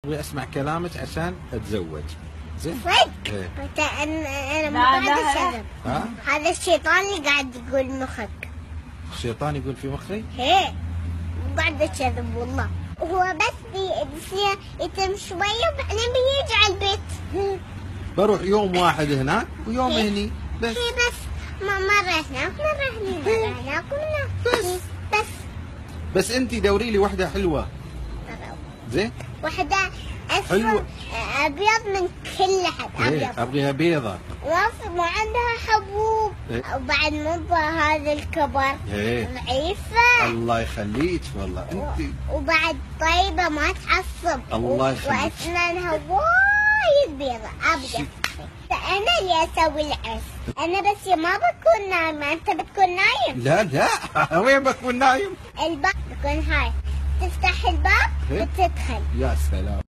ابغى اسمع كلامك عشان اتزوج. زين؟ صدق؟ ايه. انا مو لا، قاعد لا. اشرب. ها؟ هذا الشيطان اللي قاعد يقول مخك. الشيطان يقول في مخي؟ هي مو قاعد اشرب والله. هو بس يتم شوية وبعدين بيجي على البيت. بروح يوم واحد هناك ويوم إيه. هني بس. هي بس مرة هناك مرة هني مرة هناك وهناك. بس. بس بس انت دوري لي واحدة حلوة. زين؟ واحدة حلوة. أسود أبيض من كل حد ايه أبيض. ابغيها بيضة. ما عندها حبوب. إيه. وبعد مو هذا الكبر. ايه. ضعيفة. الله يخليك والله انت. وبعد طيبة ما تعصب. الله يخليك. وأسنانها وايد بيضة أبيض. أنا اللي أسوي العرس. أنا بس ما بكون نايمة، أنت بتكون نايم. لا لا وين بكون نايم؟ الباب بكون هاي، تفتح الباب إيه. وتدخل. يا سلام.